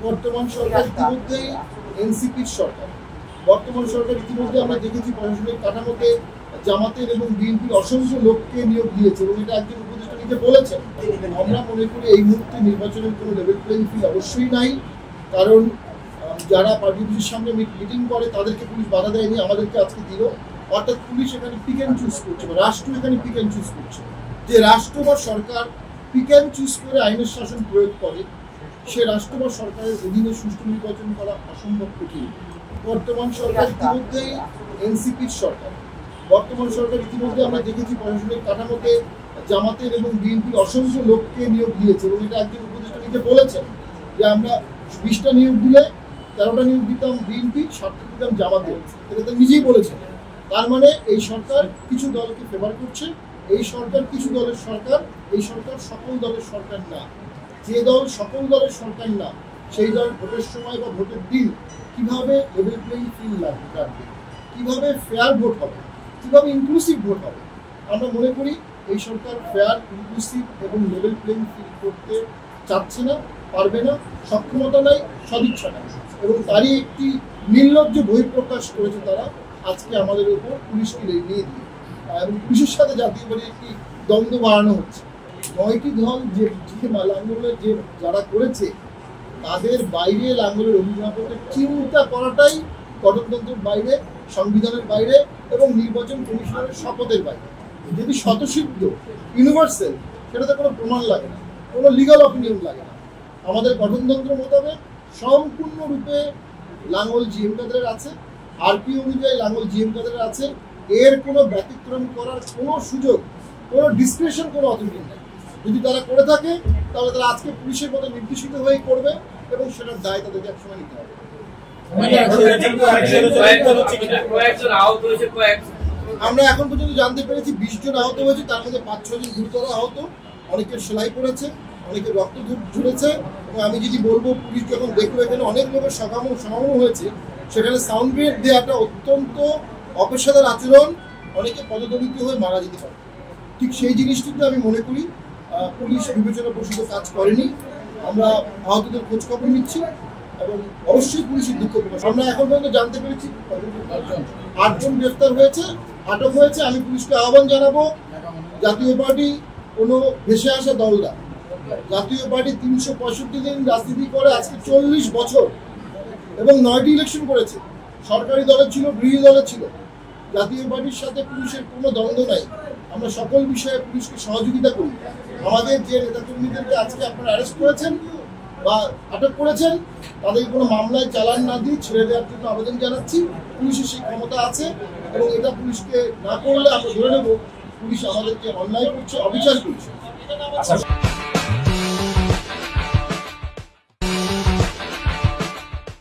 বর্তমান সরকার ইতিমধ্যেই এনসিপির সরকার। বর্তমান সরকার ইতিমধ্যে আমরা দেখেছি প্রশাসনিক কাঠামোতে জামাতের এবং বিএনপির অসংখ্য লোককে নিয়োগ দিয়েছে এবং এটা একজন উপদেষ্টা নিজে বলেছেন। আমরা মনে করি এই মুহূর্তে নির্বাচনের কোনো লেভেল প্লেইং ফিল্ড অবশ্যই নাই, কারণ যারা পার্টি অফিসের সামনে মিটিং করে তাদেরকে পুলিশ বাধা দেয়নি, আমাদেরকে আজকে দিল। অর্থাৎ পুলিশ এখানে পিক অ্যান্ড চুজ করছে বা রাষ্ট্র এখানে পিক অ্যান্ড চুজ করছে। যে রাষ্ট্র বা সরকার পিক অ্যান্ড চুজ করে আইনের শাসন প্রয়োগ করে, সে রাষ্ট্র বা সরকারের অধীনে সুষ্ঠু নির্বাচন করা অসম্ভব কঠিন। বর্তমান সরকার ইতিমধ্যেই এনসিপির সরকার। বর্তমান সরকার ইতিমধ্যে আমরা দেখেছি প্রশাসনিক কাঠামোতে জামাতের এবং বিএনপির অসংখ্য লোককে নিয়োগ দিয়েছে এবং এটা একজন উপদেষ্টা নিজে বলেছেন যে আমরা 20টা নিয়োগ দিলে 13টা নিয়োগ দিতাম বিএনপি, 7টা দিতাম জামাতে। এটা তো নিজেই বলেছেন। তার মানে এই সরকার কিছু দলকে ফেভার করছে, এই সরকার কিছু দলের সরকার, এই সরকার সকল দলের সরকার না। যে দল সকল দলের সরকার না, সেই দল ভোটের সময় বা ভোটের দিন কিভাবে লেভেল প্লেইং ফিল্ড রাখবে, কিভাবে ফেয়ার ভোট হবে, কিভাবে ইনক্লুসিভ ভোট হবে। আমরা মনে করি এই সরকার ফেয়ার, ইনক্লুসিভ এবং লেভেল প্লেইং ফিল্ড করতে চাচ্ছে না, পারবে না, সক্ষমতা নাই, সদিচ্ছা নাই। এবং তারই একটি নির্লজ্জ বহিঃপ্রকাশ করেছে তারা আজকে আমাদের উপর পুলিশকে নিয়ে দিয়ে, এবং পুলিশের সাথে জাতীয় বাড়ির একটি দ্বন্দ্ব বাড়ানো হচ্ছে। 9টি দল যে লাঙ্গলের যে যারা করেছে তাদের বাইরে লাঙ্গলের অভিভাবকের চিন্তা করাটাই গণতন্ত্রের বাইরে, সংবিধানের বাইরে এবং নির্বাচন কমিশনের শপথের বাইরে। যদি স্বতঃসিদ্ধ ইউনিভার্সাল, সেটাতে কোনো প্রমাণ লাগে না, কোনো লিগাল অপিনিয়ন লাগে না। আমাদের গঠনতন্ত্র মোতাবেক সম্পূর্ণরূপে লাঙ্গল জিএম কাদের আছে, আরপি অনুযায়ী লাঙ্গল জিএম কাদের আছে। এর কোনো ব্যতিক্রম করার কোনো সুযোগ, কোনো ডিসক্রিপশন, কোনো অথরিটি নেই। যদি তারা করে থাকে তাহলে তারা আজকে পুলিশের মতো নির্দেশিত হয়ে করবে এবং সেটার দায় তাদেরকে একসময় নিতে হবে। আমরা এখন পর্যন্ত জানতে পেরেছি 20 জন আহত হয়েছে, তার মধ্যে 5-6 জন গুরুতর আহত, অনেকের সেলাই পড়েছে, অনেকের রক্ত ঝরেছে। এবং আমি যদি বলবো, পুলিশ যখন দেখলো এখানে অনেক লোকের সমাগম হয়েছে, সেখানে সাউন্ড গ্রেড দেওয়াটা অত্যন্ত অপেশাদার আচরণ, অনেকে পদদলিত হয়ে মারা যেতে পারে। ঠিক সেই জিনিসটিতে আমি মনে করি পুলিশ বিবেচনা প্রসূত কাজ করেনি। আমরা আহতদের খোঁজ খবর নিচ্ছি এবং অবশ্যই পুলিশের দুঃখ প্রকাশ। আমরা এখন পর্যন্ত জানতে পেরেছি 8 জন গ্রেফতার হয়েছে, আটক হয়েছে। আমি পুলিশকে আহ্বান জানাবো, জাতীয় পার্টি কোনো ভেসে আসা দল না। জাতীয় পার্টি 365 দিন রাজনীতি করে আজকে 40 বছর এবং 9টি ইলেকশন করেছে। সরকারি দলে ছিল, বিরোধী দলে ছিল। জাতীয় পার্টির সাথে পুলিশের কোনো দ্বন্দ্ব নাই। আমরা সকল বিষয়ে পুলিশকে সহযোগিতা করি। আমাদের যে নেতাকর্মীদেরকে আজকে আপনারা অ্যারেস্ট করেছেন বা আটক করেছেন, তাদের কোনো মামলায় চালান না দিয়ে ছেড়ে দেওয়ার জন্য আবেদন জানাচ্ছি। পুলিশের সেই ক্ষমতা আছে এবং এটা পুলিশকে না করলে আমরা ধরে নেব পুলিশ আমাদেরকে অন্যায় করছে, অবিচার করছে।